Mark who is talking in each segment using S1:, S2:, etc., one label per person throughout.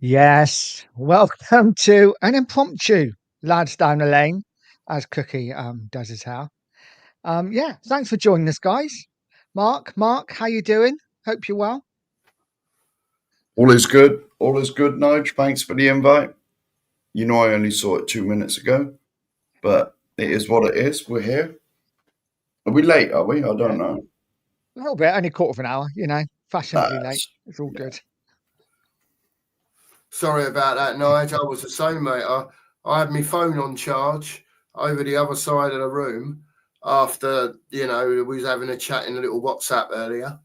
S1: Yes, welcome to an impromptu lads down the lane, as Cookie does his hair. Yeah, thanks for joining us, guys. Mark, how you doing? Hope you're well.
S2: All is good. All is good, Nige. Thanks for the invite. You know, I only saw it 2 minutes ago, but it is what it is. We're here. Are we late? Are we? I
S1: Yeah,
S2: don't know.
S1: a little bit, only quarter of an hour. Fashionably late.
S2: That's
S1: It's all
S2: yeah.
S1: good.
S3: Sorry about that, Nigel. I was the same, mate. I had my phone on charge over the other side of the room after, we was having a chat in a little WhatsApp earlier.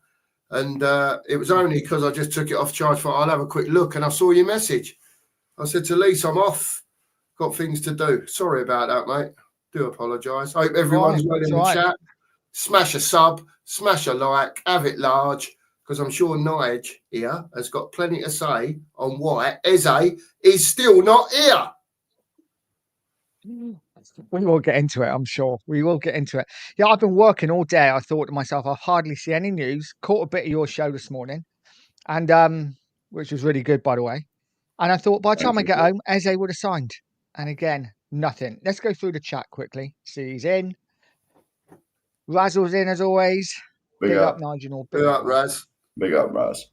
S3: And it was only because I just took it off charge for I'll have a quick look and I saw your message. I said to Lisa, I'm off. Got things to do. Sorry about that, mate. Do apologise. Hope everyone's well in the chat. Smash a sub, smash a like, have it large, because I'm sure Nige here has got plenty to say on why Eze is still not here.
S1: We will get into it, I'm sure. We will get into it. Yeah, I've been working all day. I thought to myself, I'll hardly see any news. Caught a bit of your show this morning, and which was really good, by the way. And I thought by the time I get home, Eze would have signed. And again, nothing. Let's go through the chat quickly. See he's in. Razzle's in as always.
S2: Big up,
S1: Nigel.
S3: Big up, Raz.
S2: Big up, Raz.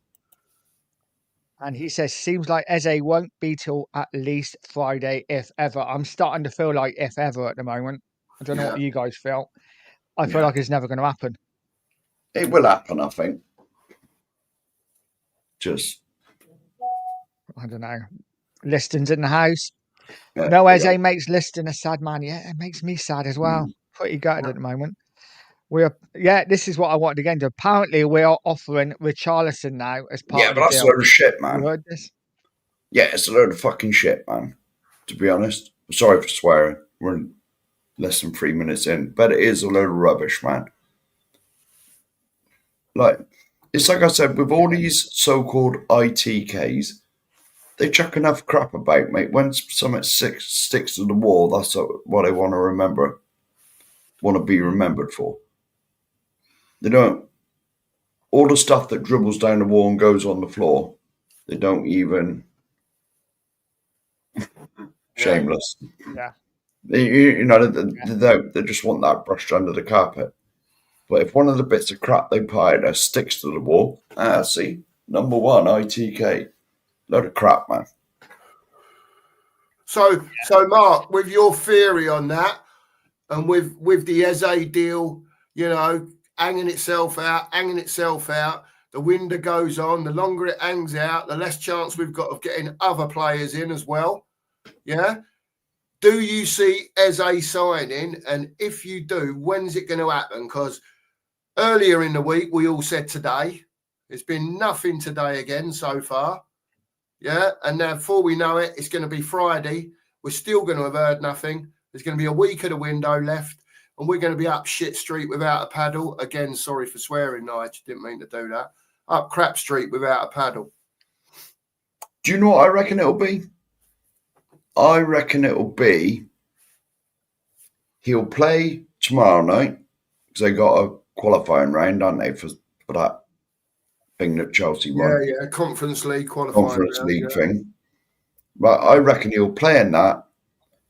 S1: And he says, seems like Eze won't be till at least Friday, if ever. I'm starting to feel like if ever at the moment. I don't know what you guys feel. I feel like it's never going to happen.
S2: It will happen, I think. Just,
S1: I don't know. Liston's in the house.
S2: yeah,
S1: No, Eze makes Liston a sad man. Yeah, it makes me sad as well.
S2: Mm.
S1: Pretty gutted at the moment. This is what I wanted to get into. Apparently, we are offering Richarlison now as part of the deal.
S2: Yeah, but that's a load of shit, man.
S1: You heard this?
S2: Yeah, it's a load of fucking shit, man. To be honest. Sorry for swearing. We're less than 3 minutes in, but it is a load of rubbish, man. Like, it's like I said, with all these so-called ITKs, they chuck enough crap about, mate. When something sticks to the wall, that's what they want to be remembered for. They don't. All the stuff that dribbles down the wall and goes on the floor, they don't even. Shameless.
S1: Yeah.
S2: They just want that brushed under the carpet. But if one of the bits of crap they pie there sticks to the wall, see, number one, ITK. Load of crap, man.
S3: So Mark, with your theory on that, and with the Eze deal, hanging itself out, the window goes on, the longer it hangs out, the less chance we've got of getting other players in as well. Yeah. Do you see Eze signing? And if you do, when's it going to happen? Because earlier in the week, we all said today. It's been nothing today again so far. Yeah. And now before we know it, it's going to be Friday. We're still going to have heard nothing. There's going to be a week of the window left. And we're going to be up shit street without a paddle. Again, sorry for swearing, Nigel. Didn't mean to do that. Up crap street without a paddle.
S2: Do you know what I reckon it'll be? I reckon it'll be he'll play tomorrow night because they got a qualifying round, aren't they, for that thing that Chelsea won?
S3: Yeah, Conference League qualifying
S2: Conference League thing. But I reckon he'll play in that.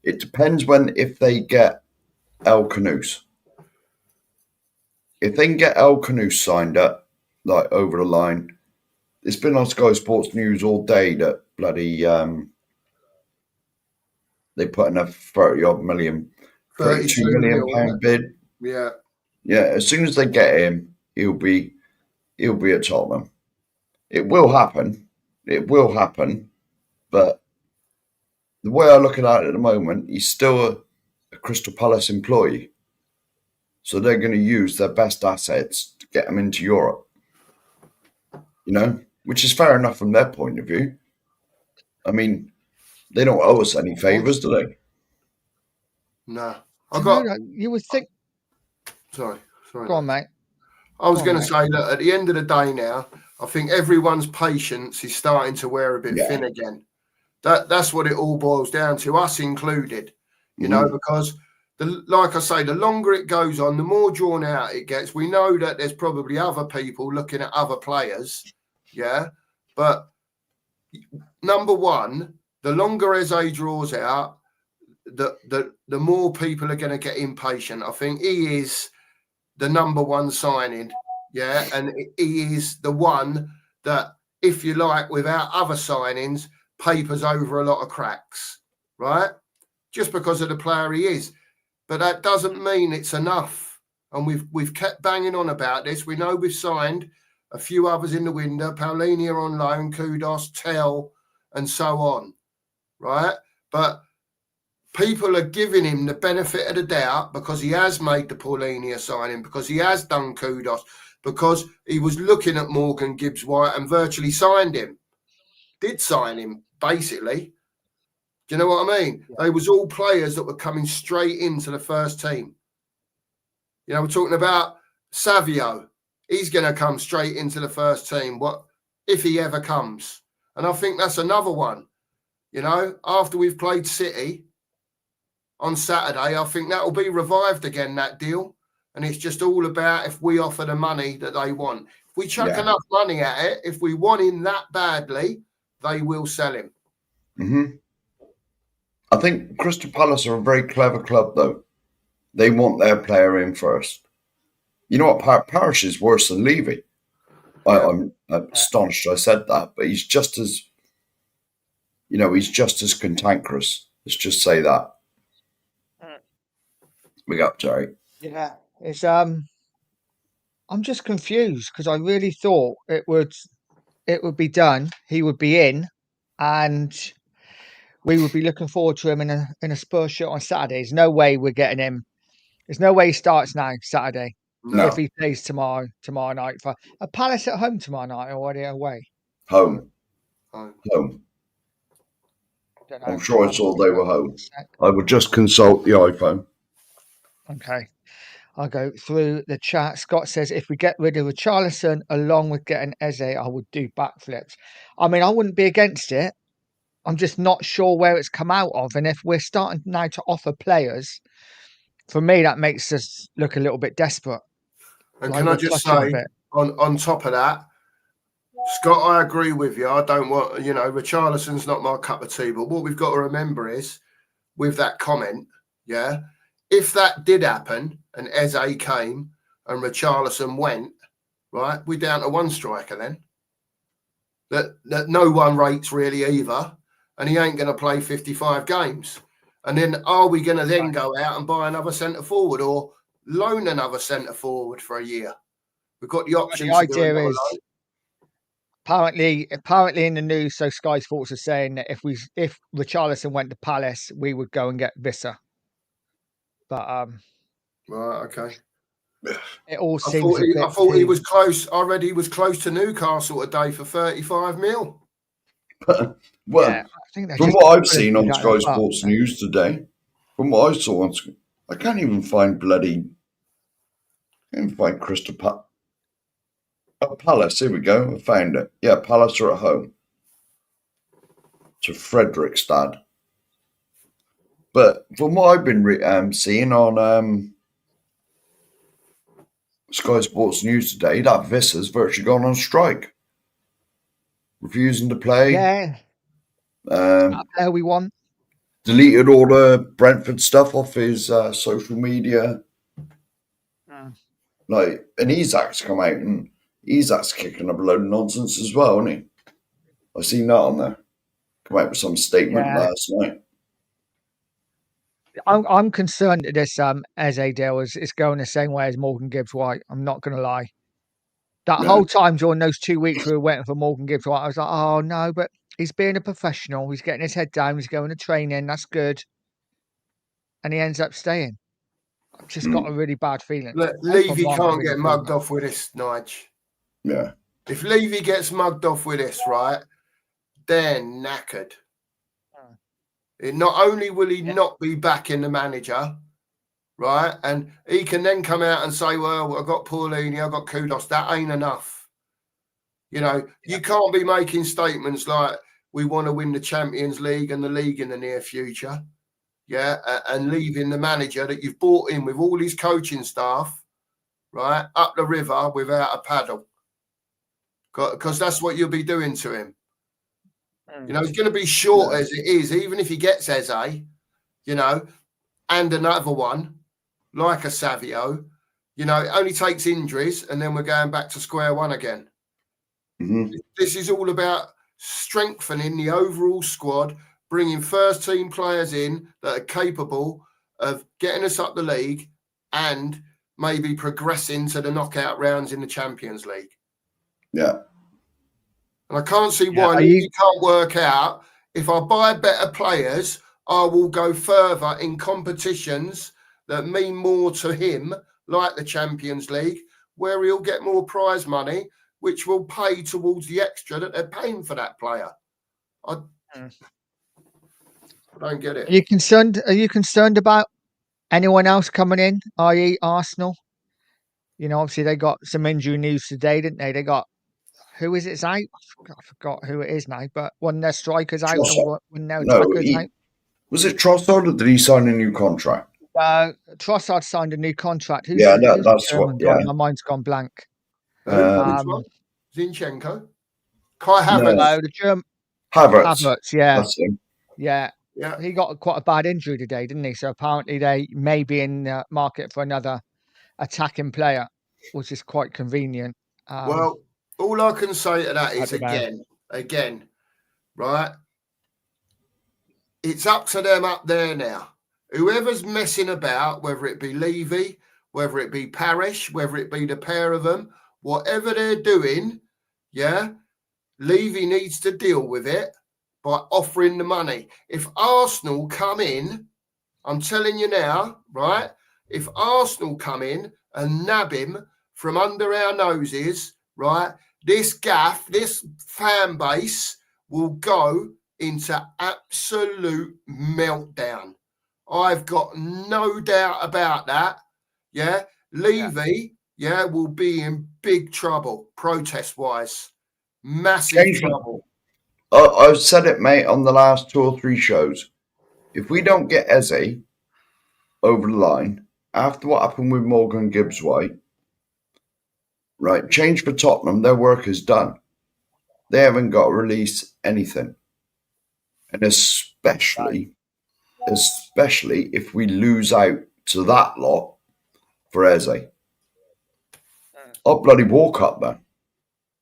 S2: It depends if they get El Canoes. If they can get El Canoes signed up, like over the line, it's been on Sky Sports News all day that bloody they put in a 30-odd million, 32 million pound bid.
S3: Yeah.
S2: Yeah, as soon as they get him, he'll be at Tottenham. It will happen. It will happen. But the way I look at it at the moment, he's still a Crystal Palace employee. So they're going to use their best assets to get him into Europe. Which is fair enough from their point of view. I mean, they don't owe us any favours, do they?
S3: No.
S1: You would think.
S3: Sorry.
S1: Go on, mate.
S3: I was going to say that at the end of the day now, I think everyone's patience is starting to wear a bit thin again. That's what it all boils down to, us included. Because like I say, the longer it goes on, the more drawn out it gets. We know that there's probably other people looking at other players. Yeah. But number one, the longer Eze draws out, the more people are going to get impatient. I think he is the number one signing, yeah, and he is the one that, if you like, without other signings, papers over a lot of cracks, right? Just because of the player he is. But that doesn't mean it's enough. And we've kept banging on about this. We know we've signed a few others in the window, Paulinia on loan, Kudos, Tell, and so on, right? But people are giving him the benefit of the doubt because he has made the Paulinia signing, because he has done Kudos, because he was looking at Morgan Gibbs-White and virtually signed him. Did sign him, basically. Do you know what I mean? Yeah. They was all players that were coming straight into the first team. You know, we're talking about Savio. He's going to come straight into the first team. What if he ever comes? And I think that's another one. You know, after we've played City on Saturday, I think that will be revived again, that deal. And it's just all about if we offer the money that they want. If we chuck enough money at it, if we want him that badly, they will sell him.
S2: Mm-hmm. I think Crystal Palace are a very clever club, though. They want their player in first. You know what? Parish is worse than Levy. I'm astonished I said that, but he's just as, he's just as cantankerous. Let's just say that. Big up, Jerry.
S1: Yeah, it's I'm just confused because I really thought it would be done. He would be in, and we would be looking forward to him in a Spurs shirt on Saturday. There's no way we're getting him. There's no way he starts now Saturday.
S2: No.
S1: If he plays tomorrow night for a Palace at home tomorrow night, or are they away?
S2: Home. I'm sure I saw they were home. I would just consult the iPhone.
S1: Okay. I'll go through the chat. Scott says, if we get rid of Richarlison along with getting Eze, I would do backflips. I mean, I wouldn't be against it. I'm just not sure where it's come out of. And if we're starting now to offer players, for me, that makes us look a little bit desperate.
S3: And like, can I just say, on top of that, Scott, I agree with you. I don't want, Richarlison's not my cup of tea. But what we've got to remember is, with that comment, if that did happen and Eze came and Richarlison went, right, we're down to one striker then. That no one rates really either. And he ain't going to play 55 games. And then are we going to then go out and buy another centre forward or loan another centre forward for a year? We've got the option.
S1: The idea is apparently in the news. So Sky Sports are saying that if Richarlison went to Palace, we would go and get Visser. But
S3: right, okay.
S1: It all seems.
S3: I thought he was close. I read he was close to Newcastle today for 35 mil.
S2: Well, yeah, I think from what I've seen on Sky Sports News today, from what I saw on, I can't even find Crystal Palace. Here we go. I found it. Yeah, Palace are at home to Fredrikstad. But from what I've been seeing on Sky Sports News today, that Visser's virtually gone on strike, refusing to play.
S1: Yeah. That player we want.
S2: Deleted all the Brentford stuff off his social media. And Isak's come out and Isak's kicking up a load of nonsense as well, isn't he? I seen that on there. Come out with some statement last night.
S1: I'm concerned that this Eze deal is going the same way as Morgan Gibbs-White. I'm not going to lie. That whole time during those 2 weeks we were waiting for Morgan Gibbs-White, I was like, oh no, but he's being a professional. He's getting his head down. He's going to training. That's good. And he ends up staying. I've just got a really bad feeling.
S3: Levy can't get mugged off with this, Nige.
S2: Yeah.
S3: If Levy gets mugged off with this, right, they're knackered. Not only will he not be back in the manager, right, and he can then come out and say, well, I've got Paulinia, I've got Kudos. That ain't enough. You can't be making statements like we want to win the Champions League and the league in the near future, and leaving the manager that you've brought in with all his coaching staff, right, up the river without a paddle. Because that's what you'll be doing to him. You know, he's going to be short as it is, even if he gets Eze, you know, and another one like a Savio. You know, it only takes injuries, and then we're going back to square one again.
S2: Mm-hmm.
S3: This is all about strengthening the overall squad, bringing first-team players in that are capable of getting us up the league and maybe progressing to the knockout rounds in the Champions League.
S2: Yeah.
S3: And I can't see why you can't work out, if I buy better players, I will go further in competitions that mean more to him, like the Champions League, where he'll get more prize money, which will pay towards the extra that they're paying for that player. I don't get it.
S1: Are you concerned about anyone else coming in, i.e. Arsenal? You know, obviously they got some injury news today, didn't they? They got, who is it out? I forgot who it is now, but one of their strikers out and one of their attackers out.
S2: Was it Trossard, or did he sign a new contract?
S1: Trossard signed a new contract. Who's
S2: that's
S1: the German
S2: what.
S1: guy?
S2: Yeah.
S1: My mind's gone blank.
S3: Which one? Zinchenko? Kai Havertz?
S1: No, the German
S2: Havertz.
S1: Yeah.
S2: That's him.
S1: Yeah. He got quite a bad injury today, didn't he? So apparently they may be in the market for another attacking player, which is quite convenient.
S3: Well, all I can say to that is again, right? It's up to them up there now. Whoever's messing about, whether it be Levy, whether it be Parish, whether it be the pair of them, whatever they're doing, Levy needs to deal with it by offering the money. If Arsenal come in, I'm telling you now, right? If Arsenal come in and nab him from under our noses, right? This fan base will go into absolute meltdown. I've got no doubt about that. Yeah. Levy, will be in big trouble, protest-wise. Massive trouble.
S2: I've said it, mate, on the last 2 or 3 shows. If we don't get Eze over the line, after what happened with Morgan Gibbs-White, right, change for Tottenham, their work is done. They haven't got to release anything. And especially if we lose out to that lot for Eze. I'll bloody walk up there.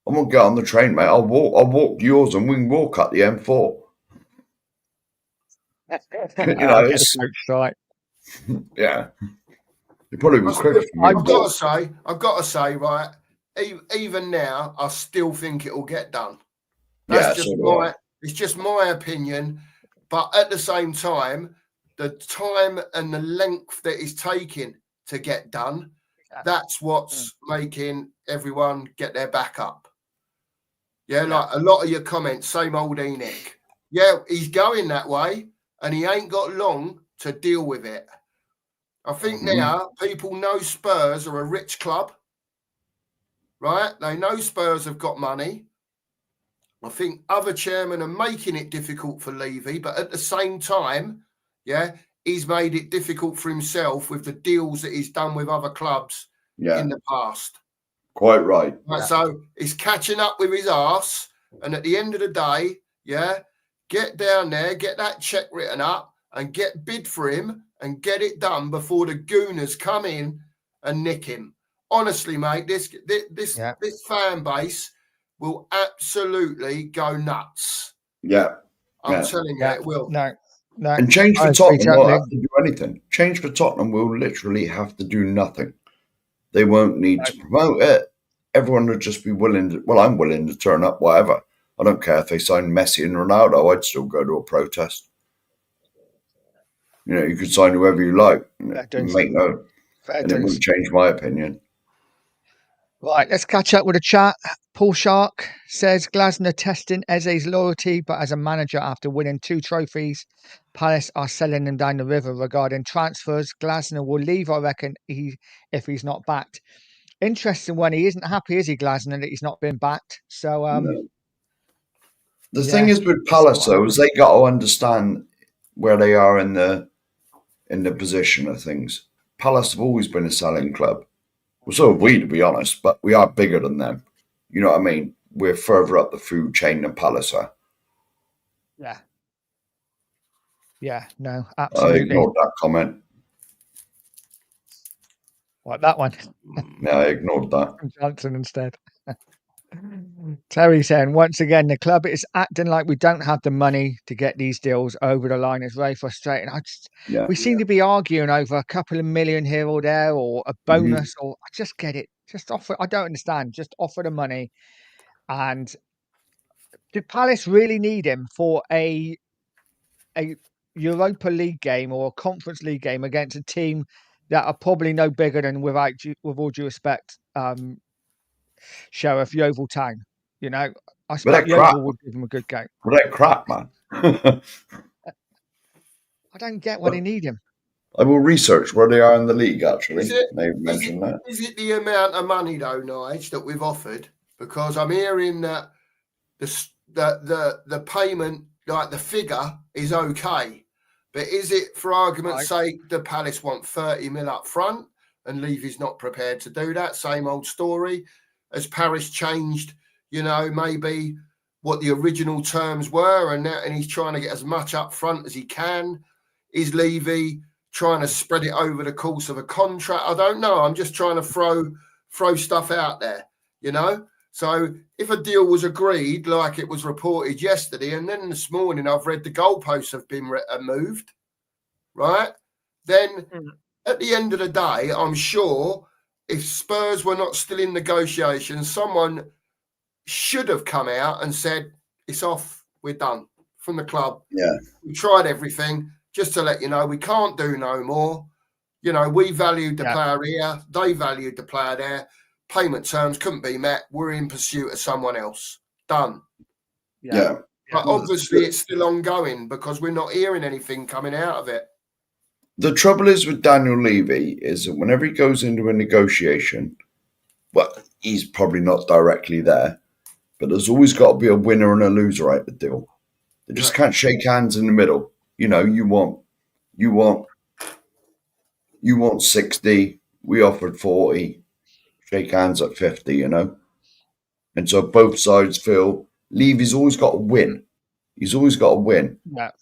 S2: I won't get on the train, mate. I'll walk yours and we can walk up the M4.
S1: Right.
S2: Yeah. It probably was quicker for me.
S3: I've got to say, right, even now, I still think it will get done. It's just my opinion. But at the same time, the time and the length that it's taking to get done, that's what's making everyone get their back up. Like a lot of your comments, same old Enoch. Yeah, he's going that way and he ain't got long to deal with it. I think now people know Spurs are a rich club, right? They know Spurs have got money. I think other chairmen are making it difficult for Levy, but at the same time, he's made it difficult for himself with the deals that he's done with other clubs in the past.
S2: Quite right.
S3: So he's catching up with his arse, and at the end of the day, get down there, get that check written up, and get bid for him and get it done before the gooners come in and nick him. Honestly, mate, this fan base will absolutely go nuts.
S2: Yeah.
S3: I'm telling you, it will.
S1: No.
S2: And change for Tottenham won't have to do anything. Change for Tottenham will literally have to do nothing. They won't need to promote it. Everyone would just be willing to, I'm willing to turn up, whatever. I don't care if they sign Messi and Ronaldo, I'd still go to a protest. You know, you could sign whoever you like. Make no. And it wouldn't change my opinion.
S1: Right, let's catch up with a chat. Paul Shark says Glasner testing Eze's loyalty, but as a manager after winning 2 trophies, Palace are selling him down the river regarding transfers. Glasner will leave, I reckon, if he's not backed. Interesting when he isn't happy, is he, Glasner, that he's not been backed? So
S2: no. The thing is with Palace, though, is they got to understand where they are in the position of things. Palace have always been a selling club. Well, so have we, to be honest, but we are bigger than them. You know what I mean? We're further up the food chain than Palace are.
S1: Yeah, no,
S2: I
S1: absolutely.
S2: ignored that comment.
S1: Like that one.
S2: Yeah, I ignored that.
S1: From Johnson instead. Terry saying, once again, the club is acting like we don't have the money to get these deals over the line. It's very frustrating.
S2: Yeah.
S1: We seem to be arguing over a couple of million here or there, or a bonus, or I just get it. Just offer. I don't understand. Just offer the money. And did Palace really need him for a Europa League game or a Conference League game against a team that are probably no bigger than, with all due respect, Sheriff Yeovil Town? You know, I
S2: But that
S1: expect
S2: crap.
S1: Yeovil would give him a good game.
S2: But that crap, man.
S1: I don't get why they need him.
S2: I will research where they are in the league, actually. They've
S3: Is
S2: mentioned that.
S3: it the amount of money, though, Nige, that we've offered? Because I'm hearing that the payment, like the figure, is okay. But is it, for argument's sake, the Palace want 30 mil up front and Levy's not prepared to do that? Same old story. Has Paris changed, maybe what the original terms were, and he's trying to get as much up front as he can? Is Levy trying to spread it over the course of a contract? I don't know. I'm just trying to throw stuff out there, So if a deal was agreed, like it was reported yesterday, and then this morning I've read the goalposts have been moved, right? Then at the end of the day, I'm sure if Spurs were not still in negotiations, someone should have come out and said, it's off, we're done from the club.
S2: Yeah.
S3: We tried everything. Just to let you know, we can't do no more. We valued the player here. They valued the player there. Payment terms couldn't be met. We're in pursuit of someone else. Done.
S2: Yeah.
S3: But obviously it's still ongoing because we're not hearing anything coming out of it.
S2: The trouble is with Daniel Levy is that whenever he goes into a negotiation, well, he's probably not directly there, but there's always got to be a winner and a loser out the deal. They just can't shake hands in the middle. You want 60, we offered 40, shake hands at 50, And so both sides feel Levy's always got to win. He's always got to win.
S1: Yeah.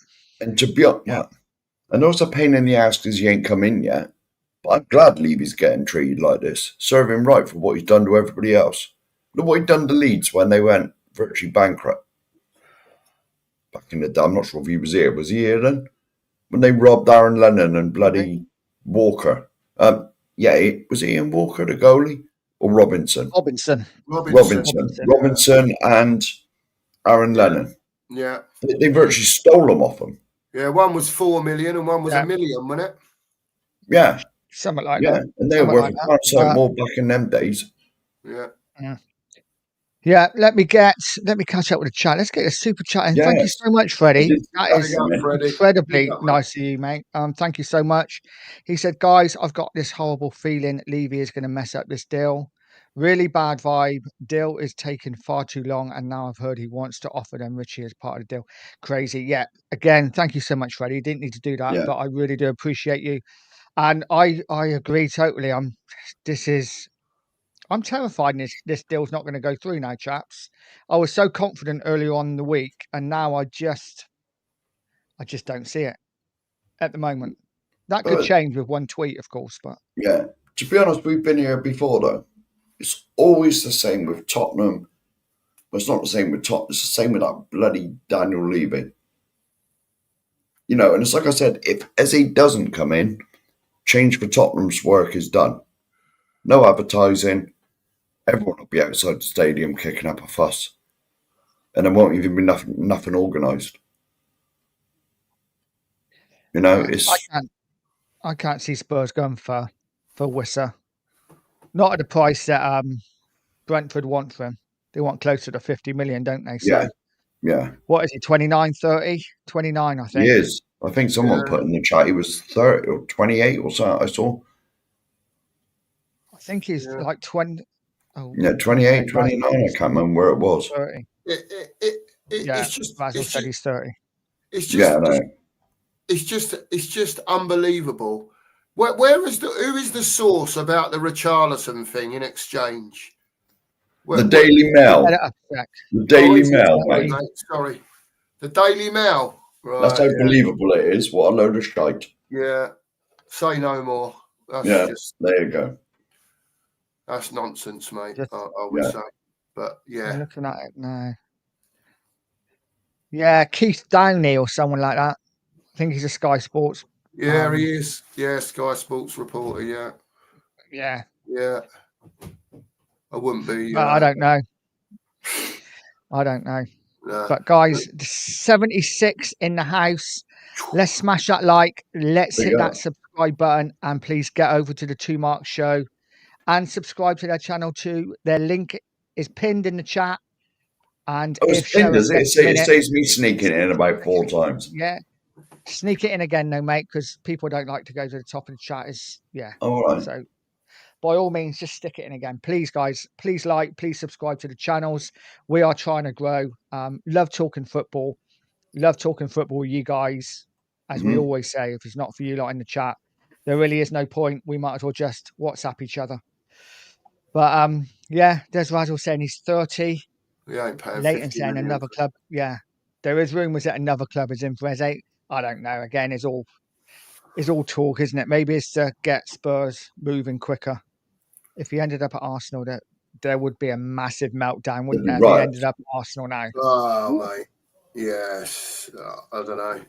S2: And to be honest, I know it's a pain in the ass because he ain't come in yet, but I'm glad Levy's getting treated like this. Serve him right for what he's done to everybody else. Look what he done to Leeds when they went virtually bankrupt. Back in the day, I'm not sure if he was here. Was he here then? When they robbed Aaron Lennon and bloody Walker. Was he Ian Walker, the goalie? Or Robinson and Aaron Lennon.
S3: Yeah.
S2: They virtually stole them off him.
S3: Yeah, one was 4 million and one was $1 million, wasn't it?
S2: Yeah.
S1: Something like that.
S2: And they were worth more back in them days.
S3: Yeah.
S1: Yeah, let me catch up with the chat. Let's get a super chat in. Thank you so much, Freddie. That is incredibly nice of you, mate. Thank you so much. He said, guys, I've got this horrible feeling Levy is going to mess up this deal. Really bad vibe. Deal is taking far too long, and now I've heard he wants to offer them Richie as part of the deal. Crazy. Yeah. Again, thank you so much, Freddie. You didn't need to do that, but I really do appreciate you. And I agree totally. I'm terrified this deal's not going to go through now, chaps. I was so confident earlier on in the week, and now I just don't see it at the moment. That could change with one tweet, of course, but
S2: to be honest, we've been here before though. It's always the same with Tottenham. But it's not the same with Tottenham. It's the same with that bloody Daniel Levy. And it's like I said, if Eze doesn't come in, change for Tottenham's work is done. No advertising. Everyone will be outside the stadium kicking up a fuss. And there won't even be nothing organised.
S1: I can't see Spurs going for Wissa. Not at the price that Brentford want for him. They want closer to 50 million, don't they? So, what is he, 29, 30? 29, I think.
S2: He is. I think someone put in the chat he was 30 or 28 or something, I saw.
S1: I think he's like 20.
S2: 28, 29. I can't remember where it was.
S1: 30.
S3: It's just.
S1: Basil said he's 30.
S3: It's just. It's just unbelievable. Who is the source about the Richarlison thing in exchange?
S2: The Daily Mail. The Daily Mail, mate.
S3: Sorry. The Daily Mail. Right.
S2: That's how believable it is. What a load of shite.
S3: Yeah. Say no more. That's just,
S2: there you go.
S3: That's nonsense, mate.
S1: Just,
S3: I would say. But
S1: I'm looking at it now. Yeah, Keith Downey or someone like that. I think he's a Sky Sports.
S3: Yeah, he is. Yeah, Sky Sports reporter. Yeah.
S1: Yeah.
S3: Yeah. I wouldn't be.
S1: Well, I don't know. I don't know.
S3: Nah.
S1: But guys, 76 in the house. Let's smash that like. Let's hit that subscribe button, and please get over to the Two Mark Show and subscribe to their channel too. Their link is pinned in the chat. And
S2: it's pinned, does it? It saves me sneaking in about 4 times.
S1: Yeah. Sneak it in again, though, mate, because people don't like to go to the top of the chat.
S2: All right.
S1: So by all means, just stick it in again. Please, guys, please like, please subscribe to the channels. We are trying to grow. Love talking football. Love talking football with you guys. As we always say, if it's not for you lot in the chat, there really is no point. We might as well just WhatsApp each other. But yeah, there's Razzle saying he's 30.
S3: We ain't paying
S1: Leighton saying another club. Yeah. There is rumours that another club is in for Eze. I don't know. Again, it's all talk, isn't it? Maybe it's to get Spurs moving quicker. If he ended up at Arsenal, there would be a massive meltdown, wouldn't there? If he ended up at Arsenal now.
S3: Oh, mate. Yes. I don't know.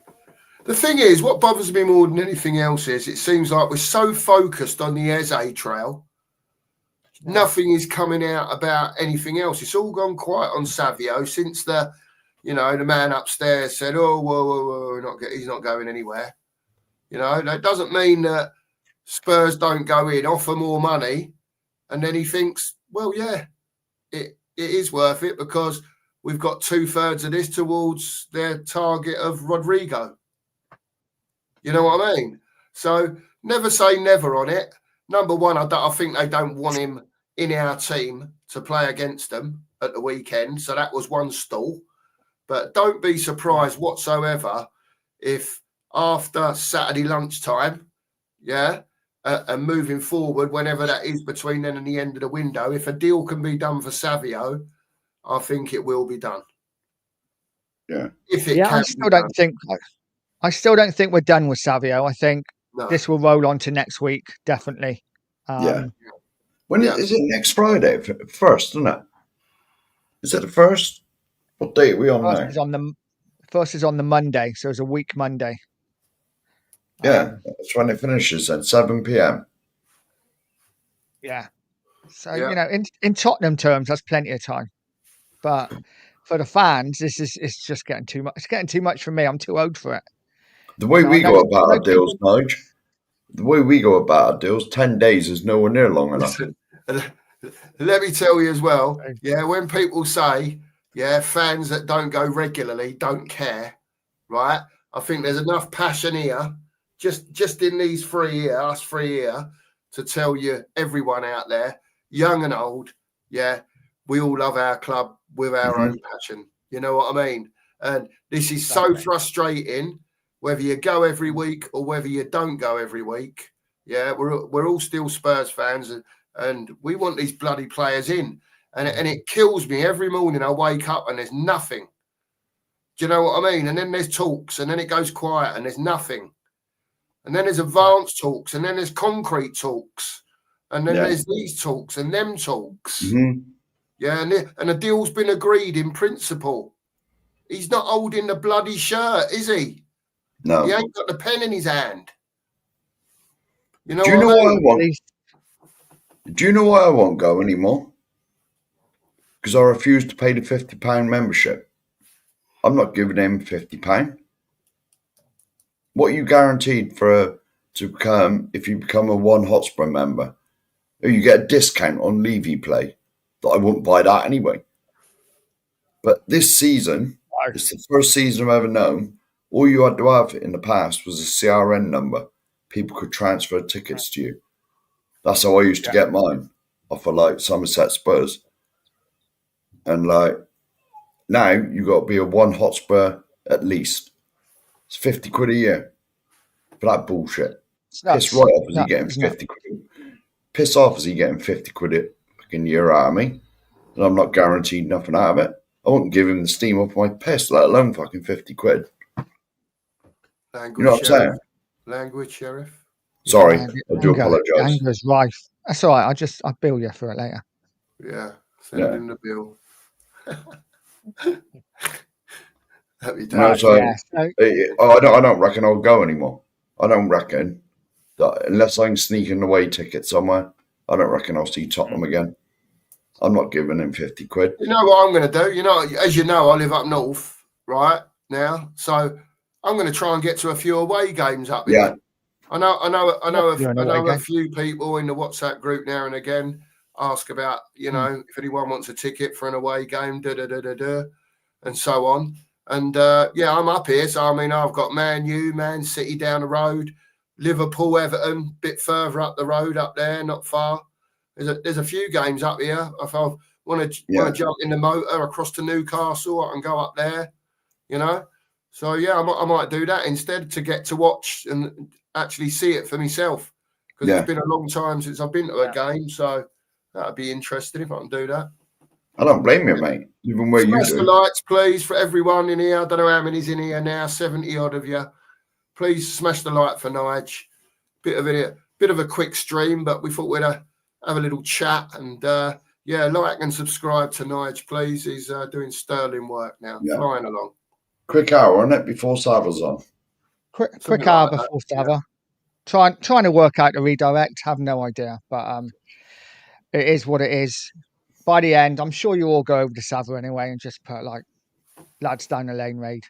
S3: The thing is, what bothers me more than anything else is it seems like we're so focused on the Eze trail. Nothing is coming out about anything else. It's all gone quiet on Savio since the man upstairs said, "Oh, whoa, he's not going anywhere." That doesn't mean that Spurs don't go in, offer more money, and then he thinks, "Well, yeah, it is worth it because we've got 2/3 of this towards their target of Rodrigo." You know what I mean? So never say never on it. Number one, I think they don't want him in our team to play against them at the weekend. So that was one stall. But don't be surprised whatsoever if after Saturday lunchtime, and moving forward, whenever that is between then and the end of the window, if a deal can be done for Savio, I think it will be done.
S2: Yeah.
S3: If it can
S1: I still don't think we're done with Savio. I think this will roll on to next week, definitely.
S2: When is it next Friday? First, isn't it? Is it the first? What date are we on now?
S1: First is on the Monday, so it's a week Monday.
S2: Yeah, that's when it finishes at 7 p.m.
S1: Yeah. So in Tottenham terms, that's plenty of time. But for the fans, it's just getting too much. It's getting too much for me. I'm too old for it.
S2: The way we go about our deals, Nige. The way we go about our deals, 10 days is nowhere near long enough.
S3: Let me tell you as well, when people say, fans that don't go regularly don't care, right? I think there's enough passion here, just in these us three here, to tell you, everyone out there, young and old, we all love our club with our own passion. You know what I mean? And this is so frustrating. Whether you go every week or whether you don't go every week, we're all still Spurs fans, and we want these bloody players in. And it kills me every morning. I wake up and there's nothing. Do you know what I mean? And then there's talks, and then it goes quiet, and there's nothing. And then there's advanced talks, and then there's concrete talks, and then there's these talks and them talks. Yeah, and a deal's been agreed in principle. He's not holding the bloody shirt, is he?
S2: No.
S3: He ain't got the pen in his hand. You know
S2: Do you know
S3: what I
S2: why I
S3: mean?
S2: want? Do you know why I won't go anymore? Because I refuse to pay the £50 membership. I'm not giving him £50. What are you guaranteed to become if you become a One Hotspur member? You get a discount on Levy Play. That I wouldn't buy that anyway. But this season, it's the first season I've ever known. All you had to have in the past was a CRN number. People could transfer tickets to you. That's how I used to get mine, off of Somerset Spurs. And now you got to be a One Hotspur at least. It's 50 quid a year for that bullshit. Piss right off as he getting 50 quid. Piss off as he getting 50 quid a fucking year out of me. And I'm not guaranteed nothing out of it. I wouldn't give him the steam off my piss, let alone fucking 50 quid.
S3: Language,
S2: You know what I'm
S3: Sheriff.
S2: saying?
S3: Language, Sheriff.
S2: Sorry,
S1: Yeah,
S2: I do apologise.
S1: Anger's rife. That's all right. I'll bill you for it later.
S3: Yeah, send him the bill. That'd be
S2: No, so,
S1: yeah, so
S2: I don't reckon I'll go anymore. I don't reckon that unless I can sneak an away ticket somewhere, I don't reckon I'll see Tottenham again. I'm not giving him 50 quid.
S3: You know what I'm going to do? You know, as you know, I live up north right now, so I'm going to try and get to a few away games up here.
S2: Yeah.
S3: I know
S1: a
S3: a few people in the WhatsApp group now and again ask about, you know, if anyone wants a ticket for an away game, and so on. And yeah, I'm up here, so I mean, I've got Man U, Man City down the road, Liverpool, Everton, bit further up the road up there, not far. There's a few games up here. If I want to jump in the motor across to Newcastle, I can go up there, you know. So yeah, I might do that instead to get to watch and actually see it for myself, because it's been a long time since I've been to a game. So that'd be interesting if I can do that.
S2: I don't blame you, mate. Even where you
S3: Smash
S2: do.
S3: the lights, please, for everyone in here. I don't know how many's in here now, 70 odd of you. Please smash the light for Nige. Bit of a quick stream, but we thought we'd have a little chat and yeah, like and subscribe to Nige, please. He's doing sterling work now, flying along.
S2: Quick hour, isn't it, before Sava's on?
S1: Quick hour before Sava. Trying to work out the redirect. Have no idea, but it is what it is. By the end, I'm sure you all go over to Sava anyway and just put like lads down the lane raid.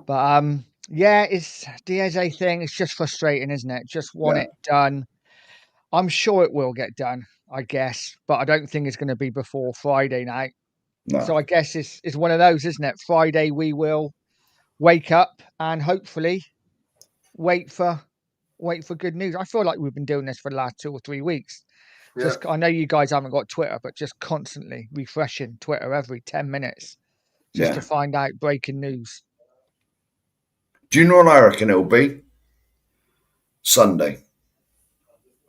S1: But yeah, it's the Eze thing. It's just frustrating, isn't it? Just want it done. I'm sure it will get done, I guess, but I don't think it's going to be before Friday night.
S2: No.
S1: So I guess it's one of those, isn't it? Friday we will wake up and hopefully wait for good news. I feel like we've been doing this for the last 2 or 3 weeks. Just I know you guys haven't got Twitter, but just constantly refreshing Twitter every 10 minutes just to find out breaking news.
S2: Do you know what I reckon it'll be? Sunday.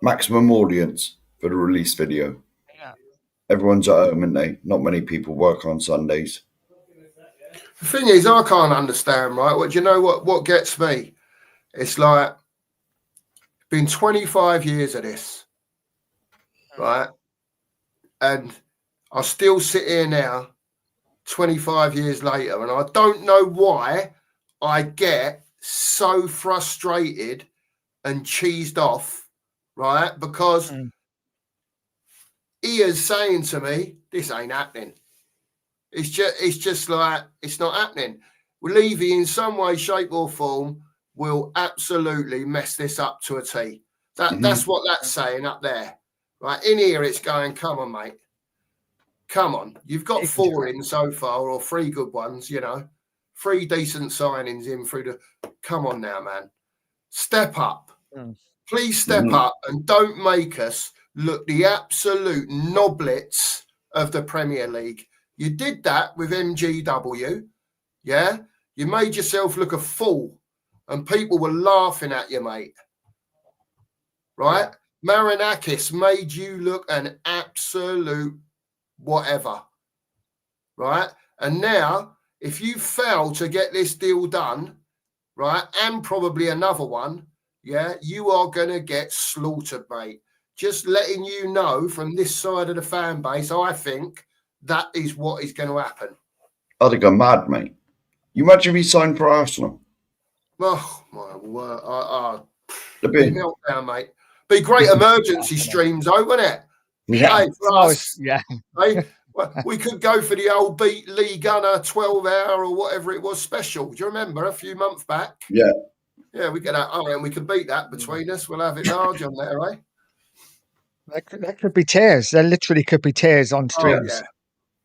S2: Maximum audience for the release video.
S1: Yeah.
S2: Everyone's at home, aren't they? Not many people work on Sundays.
S3: The thing is, I can't understand, right? What do you know? What gets me? It's like been 25 years of this, right? And I still sit here now, 25 years later, and I don't know why I get so frustrated and cheesed off, right? Because Ian's saying to me, this ain't happening. It's just like, it's not happening. Levy, in some way, shape or form, will absolutely mess this up to a T. That's what that's saying up there. Right? In here, it's going, come on, mate. Come on. You've got 4 in so far, or 3 good ones, you know. 3 decent signings in through the... Come on now, man. Step up. Please step up and don't make us look the absolute noblets of the Premier League. You did that with MGW, yeah? You made yourself look a fool and people were laughing at you, mate. Right? Marinakis made you look an absolute whatever. Right? And now, if you fail to get this deal done, right, and probably another one, yeah, you are going to get slaughtered, mate. Just letting you know from this side of the fan base, I think that is what is going to happen.
S2: I'd have gone mad, mate. You imagine if he signed for Arsenal?
S3: Oh, my word.
S2: The big
S3: meltdown, mate. Be great emergency streams, though, wouldn't it?
S2: Yeah.
S3: Hey, for us,
S1: yeah.
S3: Hey, well, we could go for the old beat Lee Gunner 12-hour or whatever it was special. Do you remember a few months back?
S2: Yeah.
S3: Yeah, we get that. Oh, and we could beat that between us. We'll have it large on there, eh?
S1: There could be tears. There literally could be tears on streams.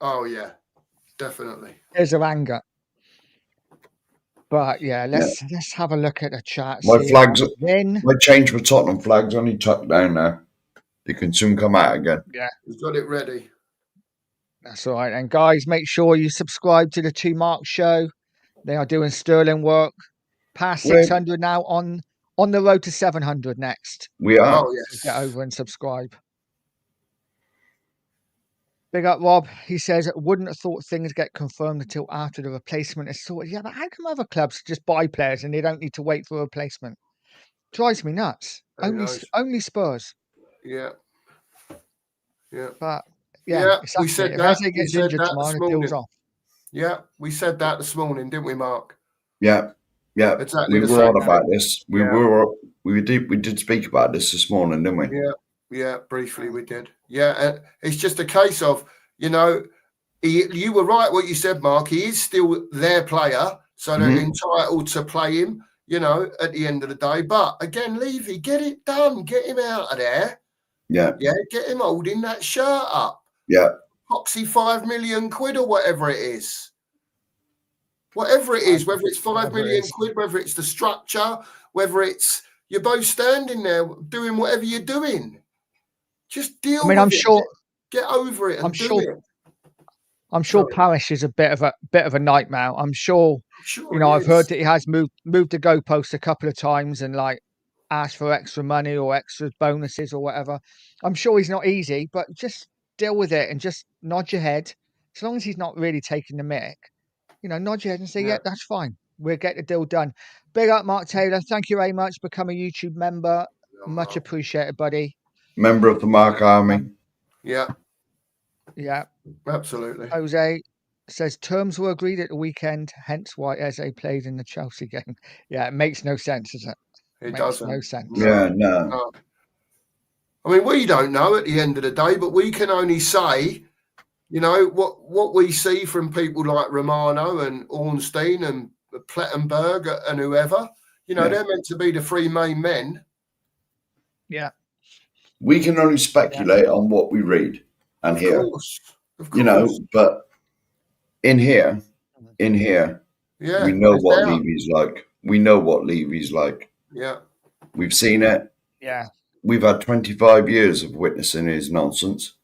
S3: Oh yeah, definitely.
S1: Tears of anger. But yeah, let's have a look at the chat.
S2: My flags, my change for Tottenham flags only tucked down now. They can soon come out again.
S3: Yeah, we've got it ready.
S1: That's all right. And guys, make sure you subscribe to the 2 Mark Show. They are doing sterling work. Past 600 now, on the road to 700 next.
S2: We are.
S3: Oh yes.
S1: So get over and subscribe. Big up, Rob. He says, wouldn't have thought things get confirmed until after the replacement is sorted. Yeah, but how come other clubs just buy players and they don't need to wait for a replacement? Drives me nuts.
S3: Who knows?
S1: Only Spurs.
S3: Yeah. Yeah.
S1: But yeah,
S3: Yeah, we
S1: exactly.
S3: said
S1: If
S3: that.
S1: Eze
S3: We
S1: gets
S3: said
S1: injured
S3: that
S1: tomorrow,
S3: this
S1: the deal's
S3: morning.
S1: off.
S3: Yeah, we said that this morning, didn't we, Mark?
S2: Yeah, yeah.
S3: Exactly
S2: We
S3: the
S2: were
S3: same
S2: on about
S3: thing.
S2: this.
S3: Yeah.
S2: We did speak about this morning, didn't we?
S3: Yeah, yeah, briefly we did. Yeah, and it's just a case of, you know, you were right what you said, Mark. He is still their player, so they're entitled to play him, you know, at the end of the day. But again, Levy, get it done. Get him out of there.
S2: Yeah.
S3: Yeah, get him holding that shirt up.
S2: Yeah.
S3: Proxy 5 million quid or whatever it is. Whatever it is, whether it's 5 million quid, whether it's the structure, whether it's you're both standing there doing whatever you're doing. Just deal with
S1: I'm
S3: it.
S1: sure.
S3: Get over it and do it.
S1: I'm sure Parish is a bit of a nightmare. I'm sure,
S3: Sure
S1: you know, I've
S3: is.
S1: heard that he has moved the goalpost a couple of times and like asked for extra money or extra bonuses or whatever. I'm sure he's not easy, but just deal with it and just nod your head. As long as he's not really taking the mick, you know, nod your head and say, yeah, that's fine. We'll get the deal done. Big up, Mark Taylor. Thank you very much. Become a YouTube member. Much appreciated, buddy.
S2: Member of the Mark Army.
S3: Yeah.
S1: Yeah.
S3: Absolutely.
S1: Jose says terms were agreed at the weekend, hence why Eze played in the Chelsea game. Yeah, it makes no sense, does it?
S3: It doesn't.
S1: No sense.
S2: Yeah, no.
S3: I mean, we don't know at the end of the day, but we can only say, you know, what we see from people like Romano and Ornstein and Plettenberg and whoever. You know, they're meant to be the three main men.
S1: Yeah.
S2: We can only speculate on what we read and hear.
S3: Of course.
S2: You know, but in here, we know what Levy's like. We know what Levy's like.
S3: Yeah.
S2: We've seen it.
S1: Yeah.
S2: We've had 25 years of witnessing his nonsense.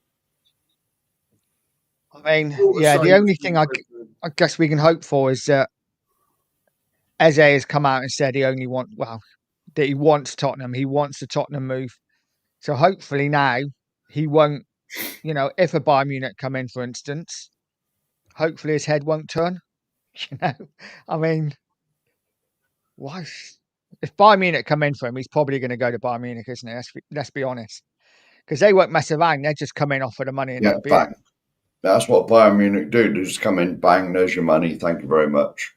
S1: I mean, yeah, the only thing I guess we can hope for is that Eze has come out and said that he wants Tottenham. He wants the Tottenham move. So hopefully now he won't, you know, if a Bayern Munich come in, for instance, hopefully his head won't turn. You know, I mean, why? If Bayern Munich come in for him, he's probably going to go to Bayern Munich, isn't he? Let's be honest. Because they won't mess around. They're just come in, offer the money, and that'll be it.
S2: That's what Bayern Munich do. They just come in, bang, there's your money. Thank you very much.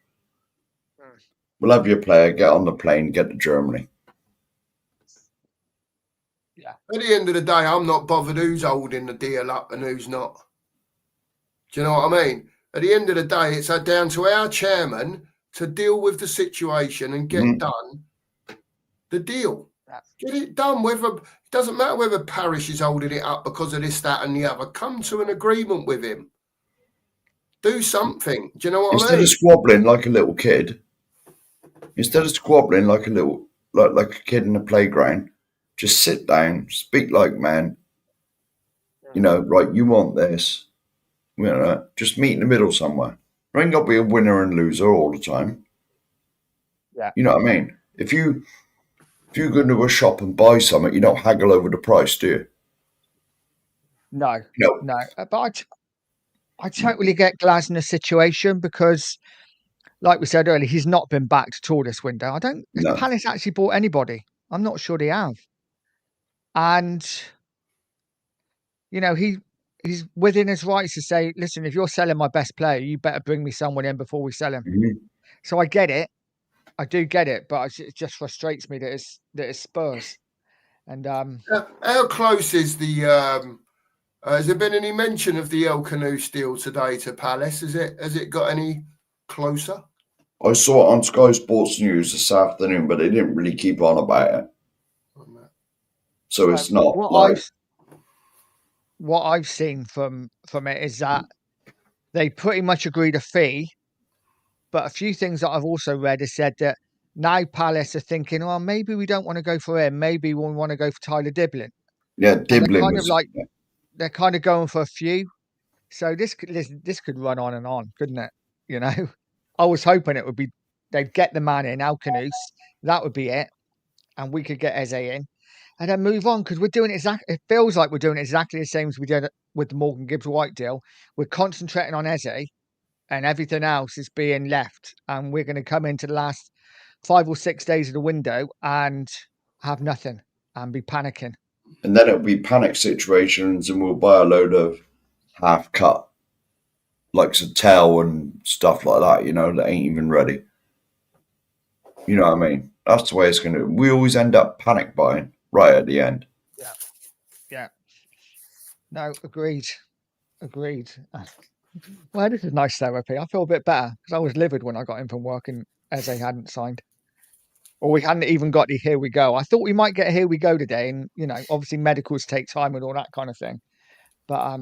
S2: We'll have your player, get on the plane, get to Germany.
S3: Yeah. At the end of the day, I'm not bothered who's holding the deal up and who's not. Do you know what I mean? At the end of the day, it's down to our chairman to deal with the situation and get done the deal. Get it done. It doesn't matter whether Parish is holding it up because of this, that, and the other. Come to an agreement with him. Do something. Do you know what I mean?
S2: Instead of squabbling like a little kid, instead of squabbling like a little like a kid in the playground, just sit down, speak like man. You know, right? You want this? You know, just meet in the middle somewhere. There ain't got to be a winner and loser all the time.
S1: Yeah.
S2: You know what I mean? If you go into a shop and buy something, you don't haggle over the price, do you?
S1: No. But I totally get Glasner's situation because, like we said earlier, he's not been backed at all this window. Has Palace actually bought anybody? I'm not sure they have. And, you know, he's within his rights to say, listen, if you're selling my best player, you better bring me someone in before we sell him. So I get it. I do get it, but it just frustrates me that it's Spurs. And
S3: how close is the has there been any mention of the El Canoe deal today to Palace? Has it got any closer?
S2: I saw it on Sky Sports News this afternoon, but they didn't really keep on about it. So it's not
S1: what I've seen from it is that they pretty much agreed a fee, but a few things that I've also read has said that now Palace are thinking, well, maybe we don't want to go for him. Maybe we want to go for Tyler Diblin.
S2: Yeah, Diblin
S1: they're kind of going for a few. So this could run on and on, couldn't it? You know, I was hoping they'd get the man in Alcanus. That would be it. and we could get Eze in, and then move on, because we're doing it feels like we're doing exactly the same as we did with the Morgan Gibbs White deal. We're concentrating on Eze, and everything else is being left, and we're going to come into the last 5 or 6 days of the window and have nothing and be panicking.
S2: And then it'll be panic situations, and we'll buy a load of half cut, like Satel and stuff like that, that ain't even ready. You know what I mean? That's the way it's going to. We always end up panic buying right at the end.
S1: Yeah. No, agreed. Well, this is nice therapy. I feel a bit better, because I was livid when I got in from work and Eze hadn't signed. Or we hadn't even got the here we go. I thought we might get a here we go today, and obviously medicals take time and all that kind of thing. But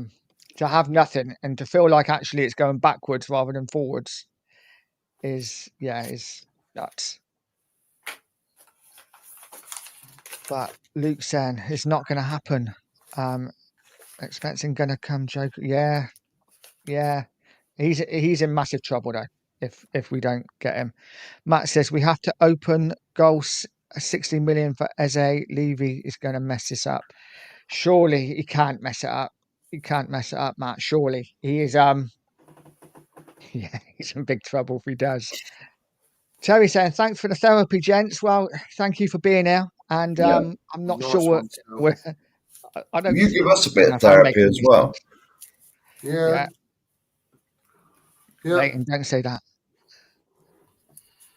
S1: to have nothing and to feel like actually it's going backwards rather than forwards is nuts. But Luke's saying it's not going to happen. Expecting going to come joke. Yeah. He's in massive trouble though if we don't get him. Matt says we have to open goal 60 million for Eze. Levy is going to mess this up. Surely he can't mess it up. He can't mess it up, Matt. Surely he is. He's in big trouble if he does. Terry saying thanks for the therapy, gents. Well, thank you for being here. And I'm not
S3: Nice
S1: sure
S3: one,
S1: I don't.
S2: You give us a bit of therapy as well.
S3: Yeah.
S1: Leighton, don't say that.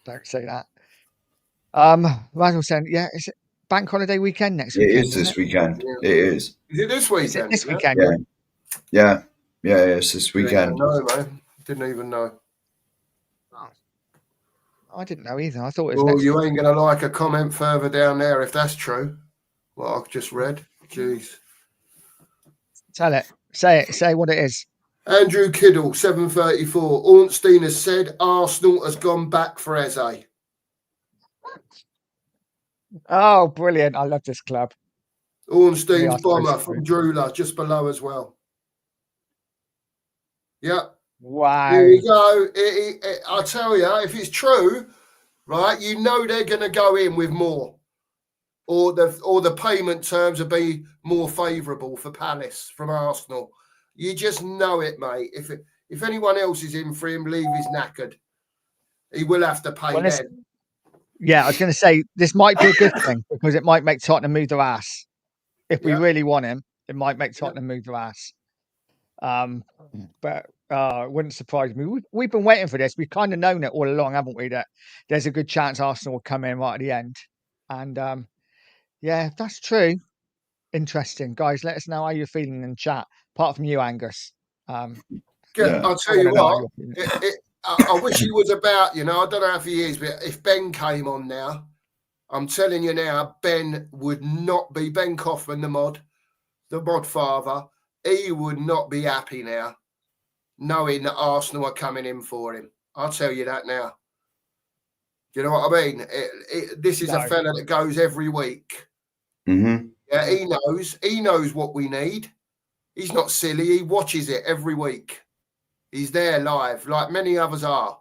S1: Don't say that. Randall saying, yeah, it's bank holiday weekend next weekend.
S2: It is this weekend.
S3: Yeah.
S2: It is.
S3: Is it this weekend?
S1: Is it this weekend?
S2: Yeah. It's this weekend.
S3: No, man. Didn't even know.
S1: I didn't know either. I thought it was.
S3: Well, you ain't gonna like a comment further down there if that's true. What I've just read. Jeez.
S1: Tell it. Say it. Say what it is.
S3: Andrew Kiddle, 734. Ornstein has said Arsenal has gone back for Eze.
S1: Oh, brilliant. I love this club.
S3: Ornstein's bomber from Drula, just below as well. Yep.
S1: Wow.
S3: Here you go. I tell you, if it's true, right, they're going to go in with more. Or the payment terms will be more favourable for Palace from Arsenal. You just know it, mate. If anyone else is in for him, Levy's knackered. He will have to pay them.
S1: Yeah, I was going to say, this might be a good thing, because it might make Tottenham move their ass. If we really want him, it might make Tottenham move their ass. But it wouldn't surprise me. We've been waiting for this. We've kind of known it all along, haven't we? That there's a good chance Arsenal will come in right at the end. And if that's true, interesting. Guys, let us know how you're feeling in chat. Apart from you, Angus.
S3: I'll tell you what. I wish he was about, I don't know if he is, but if Ben came on now, I'm telling you now, Ben would not be, Ben Kaufman, the mod father, he would not be happy now, knowing that Arsenal are coming in for him. I'll tell you that now. Do you know what I mean? This is a fella that goes every week.
S2: Mm-hmm.
S3: Yeah, he knows what we need. He's not silly. He watches it every week. He's there live, like many others are.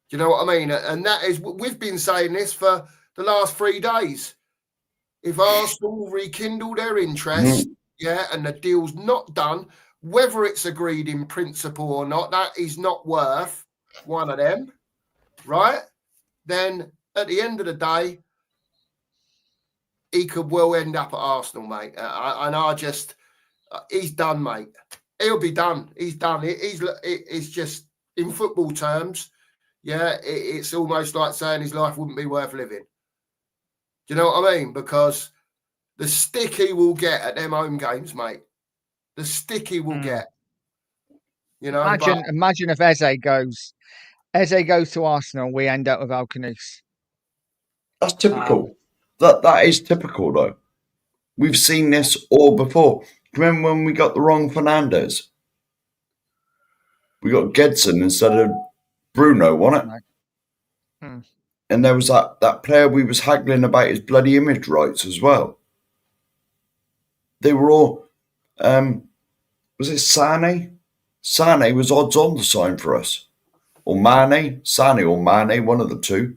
S3: Do you know what I mean? And that is, we've been saying this for the last 3 days. If Arsenal rekindle their interest, and the deal's not done, whether it's agreed in principle or not, that is not worth one of them, right? Then at the end of the day, he could well end up at Arsenal, mate. He's done, mate. He'll be done. He's done. It's just, in football terms, it's almost like saying his life wouldn't be worth living. Do you know what I mean? Because the stick he will get at them home games, mate. The stick he will get.
S1: Imagine if Eze goes to Arsenal, we end up with Alcanus.
S2: That's typical. That is typical, though. We've seen this all before. Remember when we got the wrong Fernandez? We got Gedson instead of Bruno, wasn't it? And there was that player we was haggling about his bloody image rights as well. They were all, was it Sane? Sane was odds on to sign for us. Or Mane, Sane or Mane, one of the two.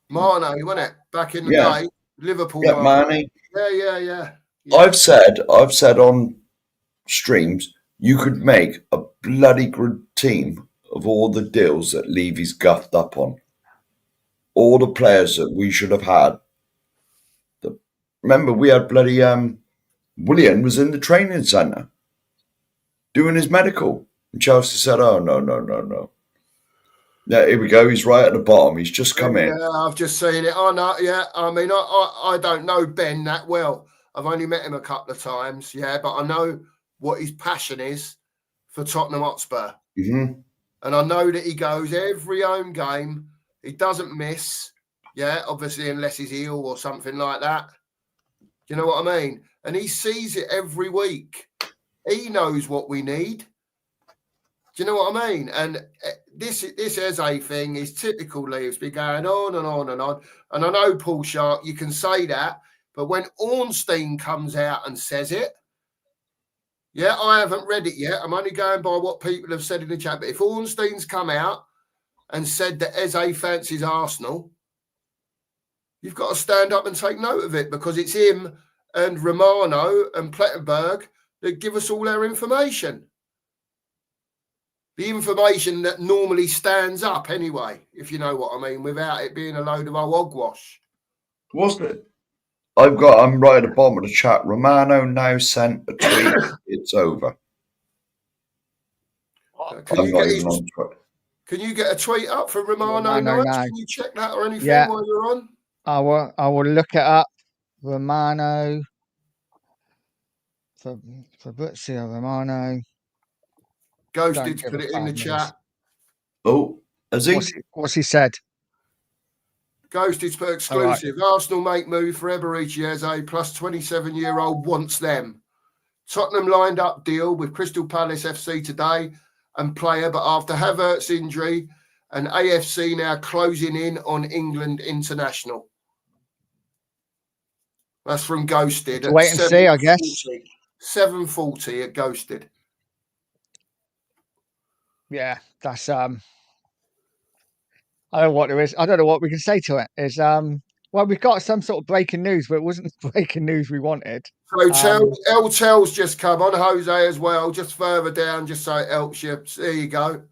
S3: Mane, wasn't it? back in the
S2: Yeah.
S3: day, Liverpool.
S2: Get money.
S3: Yeah.
S2: I've said on streams, you could make a bloody good team of all the deals that Levy's guffed up on. All the players that we should have had. Remember, we had bloody Willian was in the training centre doing his medical. And Chelsea said, oh, no. Yeah, here we go. He's right at the bottom. He's just come in.
S3: Yeah, I've just seen it. Oh, no, yeah. I mean, I don't know Ben that well. I've only met him a couple of times, yeah, but I know what his passion is for Tottenham Hotspur.
S2: Mm-hmm.
S3: And I know that he goes every home game. He doesn't miss, yeah, obviously, unless he's ill or something like that. Do you know what I mean? And he sees it every week. He knows what we need. Do you know what I mean? And this Eze thing is typical Leaves be going on and on and on. And I know, Paul Shark, you can say that, but when Ornstein comes out and says it, yeah, I haven't read it yet. I'm only going by what people have said in the chat. But if Ornstein's come out and said that Eze fancies Arsenal, you've got to stand up and take note of it, because it's him and Romano and Plettenberg that give us all our information. The information that normally stands up anyway, if you know what I mean, without it being a load of old hogwash.
S2: Wasn't it? I'm right at the bottom of the chat. Romano now sent a tweet. It's over.
S3: Can you get a tweet up from Romano now? Can you check that or anything while you're on?
S1: I will look it up. Romano. Fabrizio Romano.
S3: Ghosted put it in the chat.
S2: Oh, has he?
S1: What's he said?
S3: Ghosted put exclusive. Right. Arsenal make move for Eberici Eze plus 27-year-old wants them. Tottenham lined up deal with Crystal Palace FC today and player, but after Havertz's injury and AFC now closing in on England international. That's from Ghosted.
S1: Wait and see, I guess.
S3: 7:40 at Ghosted.
S1: Yeah, that's I don't know what there is. I don't know what we can say to it. Is well, we've got some sort of breaking news, but it wasn't the breaking news we wanted.
S3: So Tel's just come on, Jose as well, just further down, just so it helps you. There you go.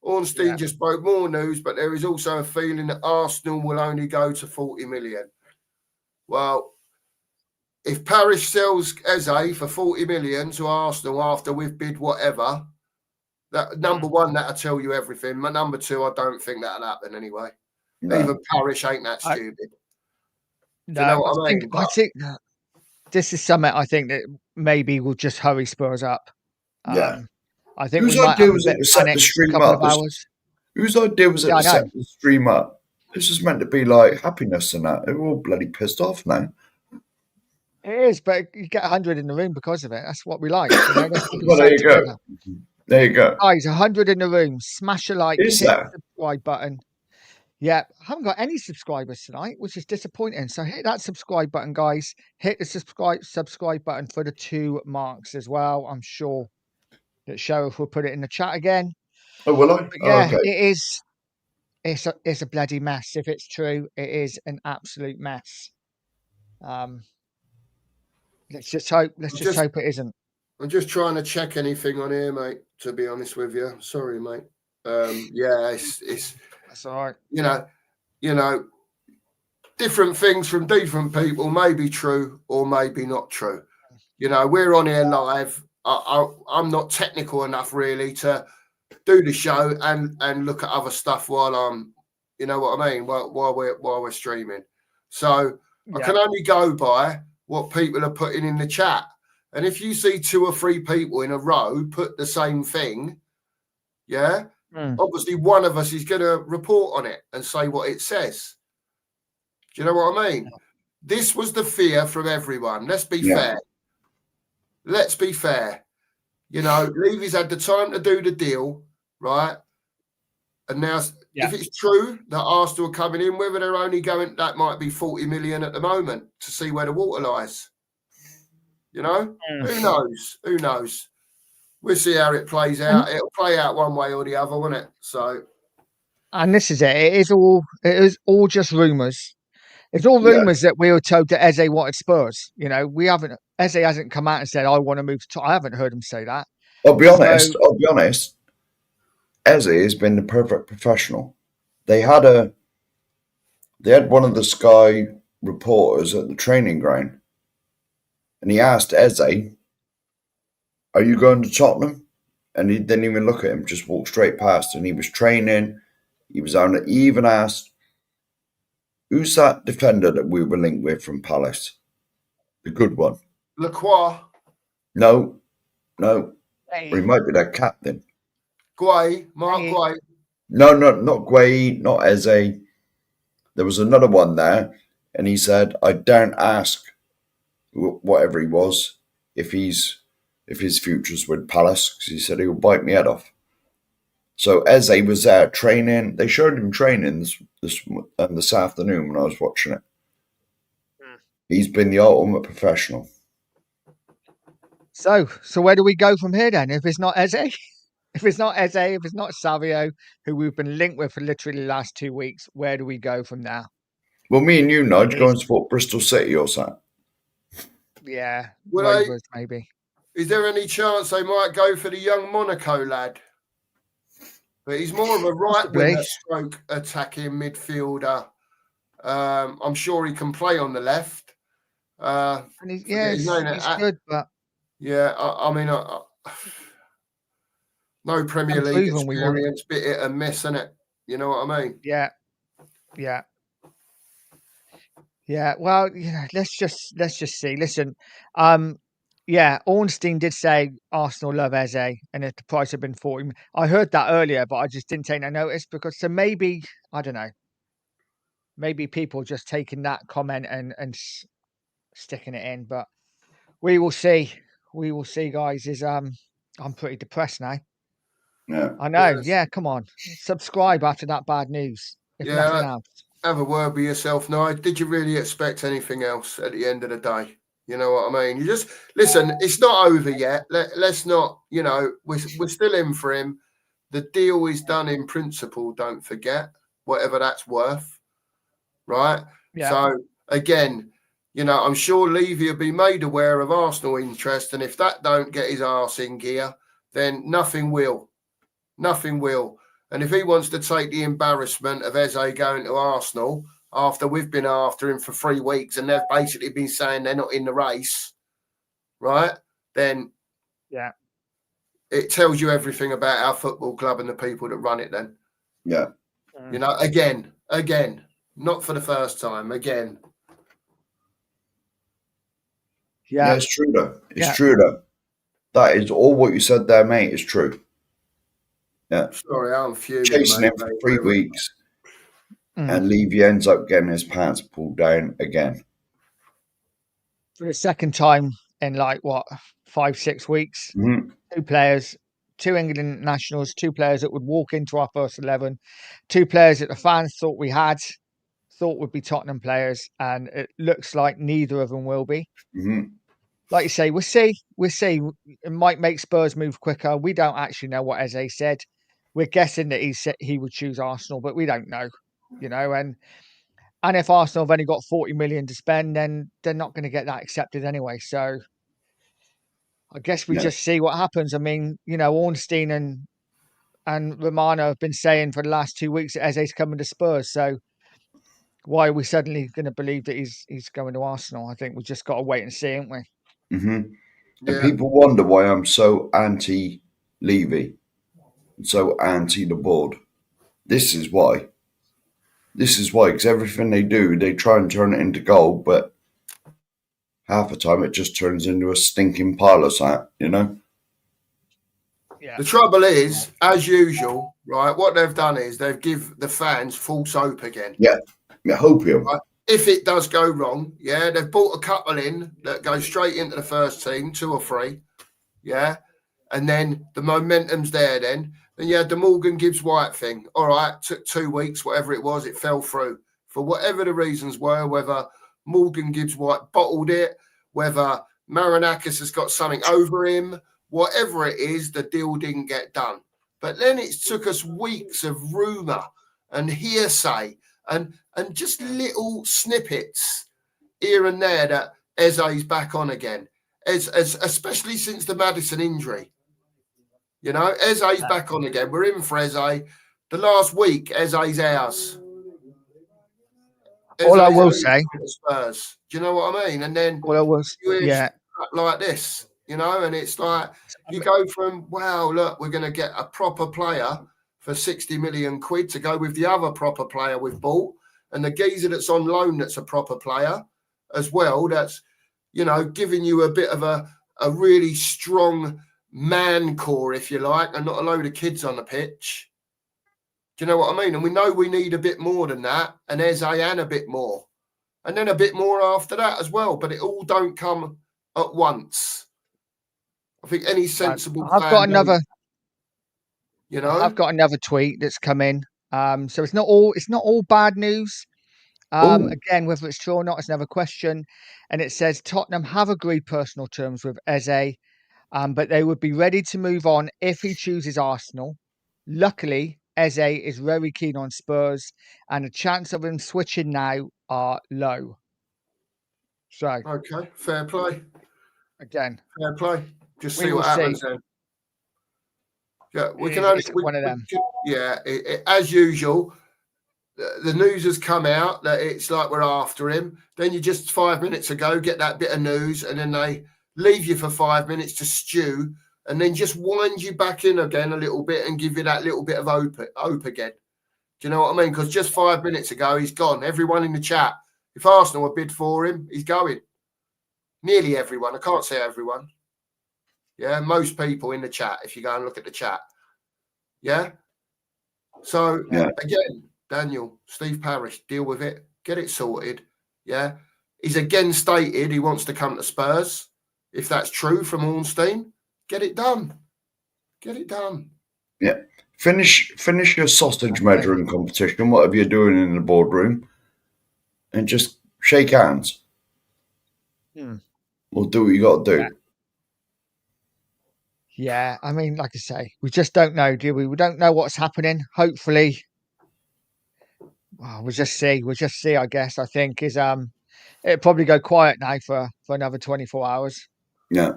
S3: Ornstein just broke more news, but there is also a feeling that Arsenal will only go to 40 million. Well, if Parish sells Eze for 40 million to Arsenal after we've bid whatever, that number one, that'll tell you everything. My number two, I don't think that'll happen anyway. No. Even Parish ain't that stupid. Do you know what I mean?
S1: I think this is something I think that maybe will just hurry Spurs up.
S2: Yeah.
S1: I think we might have a bit of panic
S2: for
S1: a couple of hours.
S2: Whose idea was it to set the stream up? This is meant to be like happiness and that. They're all bloody pissed off now.
S1: It is, but you get 100 in the room because of it. That's what we like. You know?
S2: Well, there you go. There you go.
S1: Guys, 100 in the room. Smash a like. Hit the subscribe button. Yeah, I haven't got any subscribers tonight, which is disappointing. So hit that subscribe button, guys. Hit the subscribe button for the 2 marks as well. I'm sure that Sheriff will put it in the chat again.
S2: Oh, will I?
S1: But yeah, okay. It is. It's a bloody mess. If it's true, it is an absolute mess. Let's just hope. Hope it isn't.
S3: I'm just trying to check anything on here, mate. To be honest with you, sorry, mate. Yeah, it's.
S1: That's all right.
S3: You know, different things from different people may be true or maybe not true. You know, we're on here live. I'm not technical enough really to do the show and look at other stuff while I'm, you know what I mean, while we're streaming. So I can only go by what people are putting in the chat. And if you see 2 or 3 people in a row put the same thing, obviously one of us is going to report on it and say what it says. Do you know what I mean? This was the fear from everyone. Let's be fair. Let's be fair. You know, Levy's had the time to do the deal, right? And now, if it's true that Arsenal are coming in, whether they're only going, that might be 40 million at the moment to see where the water lies. You know, who knows? Who knows? We'll see how it plays out. It'll play out one way or the other, won't it? So,
S1: and this is it. It is all just rumours. It's all
S2: Yeah.
S1: rumours that we were told that Eze wanted Spurs. You know, Eze hasn't come out and said, I want to move to I haven't heard him say that.
S2: I'll be honest.
S1: So,
S2: I'll be honest. Eze has been the perfect professional. They had one of the Sky reporters at the training ground, and he asked Eze, "Are you going to Tottenham?" And he didn't even look at him; just walked straight past. And he was training. He was on it. He even asked, "Who's that defender that we were linked with from Palace? The good one?"
S3: Lacroix,
S2: No, no. Or he
S1: hey,
S2: might be their captain.
S3: Mark
S1: hey,
S3: Guay.
S2: No, not Guay, not Eze. There was another one there, and he said, "I daren't ask whatever he was if his future's with Palace, because he said he'll bite me head off." So Eze was there training. They showed him training this afternoon when I was watching it. He's been the ultimate professional.
S1: So where do we go from here then? If it's not Eze, if it's not Eze, if it's not Savio, who we've been linked with for literally the last 2 weeks, where do we go from now?
S2: Well, me and you, Nudge, go
S1: It's,
S2: and support Bristol City or something.
S1: yeah,
S3: Would
S1: Rovers maybe.
S3: Is there any chance they might go for the young Monaco lad? But he's more of a right winger stroke attacking midfielder. I'm sure he can play on the left.
S1: And he's good, but
S3: yeah, I mean, no Premier League experience, bit hit and miss, innit? You know what I mean?
S1: Yeah. Well, let's just see. Listen, yeah, Ornstein did say Arsenal love Eze, and if the price had been 40, I heard that earlier, but I just didn't take no notice because so maybe I don't know, maybe people just taking that comment and sticking it in, but we will see. We will see, guys. I'm pretty depressed now.
S2: Yeah,
S1: I know. Yeah, come on, subscribe after that bad news, if nothing else.
S3: Have a word with yourself, Nigel. Did you really expect anything else at the end of the day? You know what I mean? You just listen. It's not over yet. Let's not. You know, we're still in for him. The deal is done in principle. Don't forget, whatever that's worth, right?
S1: Yeah.
S3: So again, you know, I'm sure Levy will be made aware of Arsenal interest, and if that don't get his arse in gear, then nothing will. Nothing will. And if he wants to take the embarrassment of Eze going to Arsenal after we've been after him for 3 weeks and they've basically been saying they're not in the race, right? Then
S1: yeah,
S3: it tells you everything about our football club and the people that run it then.
S2: Yeah.
S3: You know, again, not for the first time, again.
S2: Yeah, it's true though. It's true though. That is all what you said there, mate, is true. Yeah.
S3: Sorry, I'm fuming.
S2: Chasing him for 3 weeks, and Levy ends up getting his pants pulled down again.
S1: For the second time in 5-6 weeks.
S2: Mm-hmm.
S1: 2 players, 2 England nationals, 2 players that would walk into our first 11, 2 players that the fans thought would be Tottenham players, and it looks like neither of them will be.
S2: Mm-hmm.
S1: Like you say, we'll see. It might make Spurs move quicker. We don't actually know what Eze said. We're guessing that he would choose Arsenal, but we don't know, you know. And if Arsenal have only got 40 million to spend, then they're not going to get that accepted anyway. So I guess we just see what happens. I mean, you know, Ornstein and Romano have been saying for the last 2 weeks that Eze's coming to Spurs. So why are we suddenly going to believe that he's going to Arsenal? I think we've just got to wait and see, haven't we?
S2: Mm-hmm. Yeah. And people wonder why I'm so anti-Levy, so anti the board. This is why. Because everything they do, they try and turn it into gold, but half the time it just turns into a stinking pile of sand, you know?
S3: Yeah. The trouble is, as usual, right, what they've done is they've give the fans false hope again.
S2: Yeah, hopium.
S3: Right? If it does go wrong, they've brought a couple in that go straight into the first team, 2 or 3, and then the momentum's there then. Then you had the Morgan Gibbs-White thing. All right, took 2 weeks, whatever it was, it fell through. For whatever the reasons were, whether Morgan Gibbs-White bottled it, whether Marinakis has got something over him, whatever it is, the deal didn't get done. But then it took us weeks of rumour and hearsay and just little snippets here and there that Eze's back on again, as especially since the Maddison injury. You know, Eze's back on again. We're in for Eze. The last week, Eze's ours.
S1: All I will say,
S3: Spurs. Do you know what I mean? And then
S1: all I was, yeah,
S3: like this, you know, and it's like you go from, wow, look, we're going to get a proper player for 60 million quid to go with the other proper player we've bought, and the geezer that's on loan that's a proper player as well, that's, you know, giving you a bit of a really strong man core, if you like, and not a load of kids on the pitch. Do you know what I mean? And we know we need a bit more than that, and Eze and a bit more, and then a bit more after that as well. But it all don't come at once. I think any sensible.
S1: I've got another.
S3: You know,
S1: I've got another tweet that's come in. So it's not all bad news. Again, whether it's true or not is another question. And it says Tottenham have agreed personal terms with Eze, but they would be ready to move on if he chooses Arsenal. Luckily, Eze is very keen on Spurs, and the chance of him switching now are low. So,
S3: okay, fair play.
S1: Again,
S3: fair play. Just see what happens then. Yeah, we can only
S1: one of them.
S3: As usual, the news has come out that it's like we're after him. Then you just 5 minutes ago get that bit of news, and then they leave you for 5 minutes to stew, and then just wind you back in again a little bit and give you that little bit of hope again. Do you know what I mean? Because just 5 minutes ago, he's gone. Everyone in the chat, if Arsenal were bid for him, he's going. Nearly everyone. I can't say everyone. Yeah, most people in the chat, if you go and look at the chat. Yeah? So, again, Daniel, Steve Parish, deal with it. Get it sorted. Yeah? He's again stated he wants to come to Spurs. If that's true from Ornstein, get it done. Get it done.
S2: Yeah. Finish your sausage measuring competition, whatever you're doing in the boardroom, and just shake hands. We'll do what you got to do.
S1: Yeah, I mean, like I say, we just don't know, do we? We don't know what's happening. Hopefully, we'll just see. We'll just see, I guess. I think it'll probably go quiet now for another 24 hours.
S2: Yeah.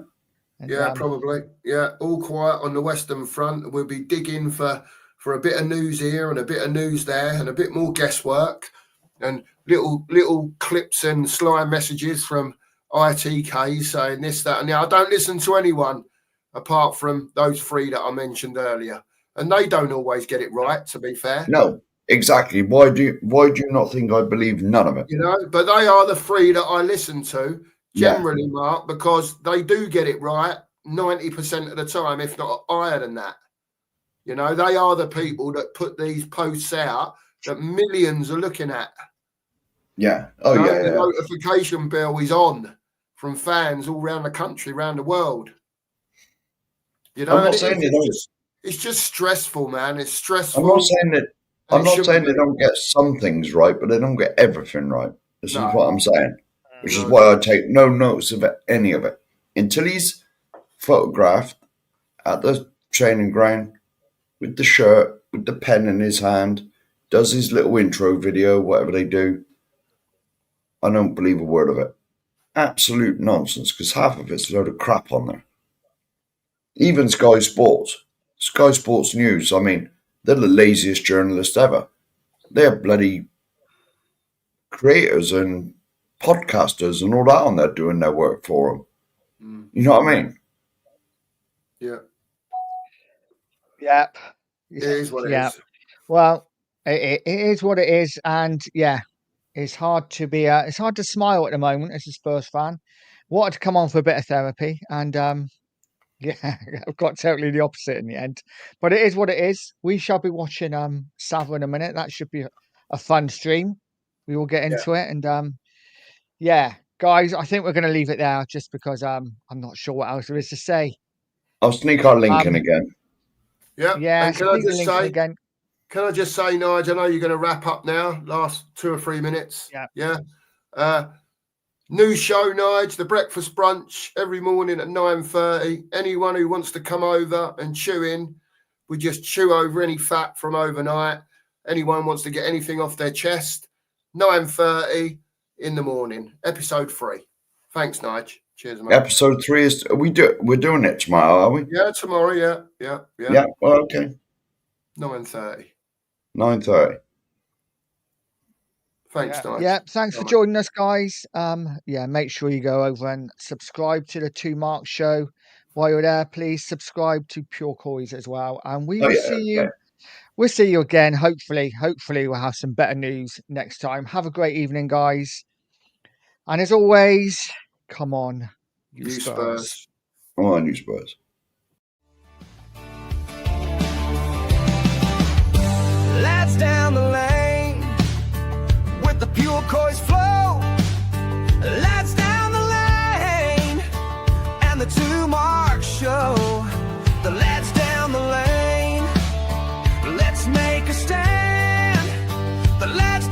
S3: And, probably. Yeah, all quiet on the Western Front. We'll be digging for a bit of news here and a bit of news there and a bit more guesswork and little clips and sly messages from ITKs saying this, that, and the other. I don't listen to anyone apart from those three that I mentioned earlier, and they don't always get it right. To be fair,
S2: no, exactly. Why do you not think I believe none of it?
S3: You know, but they are the three that I listen to generally, Mark, because they do get it right 90% of the time, if not higher than that. You know, they are the people that put these posts out that millions are looking at.
S2: Yeah.
S3: Oh, you know, the notification bell is on from fans all around the country, around the world. You know, it's just stressful, man. It's stressful.
S2: I'm not saying they don't get some things right, but they don't get everything right. This is what I'm saying, which is why I take no notice of any of it until he's photographed at the training ground with the shirt, with the pen in his hand, does his little intro video, whatever they do. I don't believe a word of it. Absolute nonsense, because half of it's a load of crap on there. Even Sky Sports News, I mean, they're the laziest journalists ever. They're bloody creators and podcasters and all that on there doing their work for them. You know what I mean?
S3: Yeah.
S1: Yep.
S3: It is what it is.
S1: Well, it is what it is, and it's hard to be. It's hard to smile at the moment as a Spurs fan. Wanted to come on for a bit of therapy, and I've got totally the opposite in the end. But it is what it is. We shall be watching Sava in a minute. That should be a fun stream. We will get into it, and guys, I think we're going to leave it there just because I'm not sure what else there is to say.
S2: I'll sneak our link in again.
S1: Yeah.
S3: And can I just say, Nigel, I know you're going to wrap up now. Last 2 or 3 minutes. Yeah. New show, Nigel, the breakfast brunch every morning at 9:30. Anyone who wants to come over and chew in, we just chew over any fat from overnight. anyone wants to get anything off their chest, 9:30 in the morning, episode 3. Thanks, Nige. Cheers, mate.
S2: Episode 3 is we're doing it tomorrow, are we?
S3: Yeah, tomorrow. Yeah.
S2: Yeah. Well, okay.
S3: 9:30.
S2: 9:30.
S3: Thanks, Nige.
S1: Yeah, thanks for joining us, guys. Make sure you go over and subscribe to the 2 Mark Show. While you're there, please subscribe to Pure Coys as well. And we will see you.
S2: Okay.
S1: We'll see you again. Hopefully we'll have some better news next time. Have a great evening, guys. And as always, come on, you Spurs.
S2: Come on, you Spurs.
S4: Lads down the lane with the Pure Coys flow. Lads down the lane and the 2 Mark Show. The lads down the lane, let's make a stand. The lads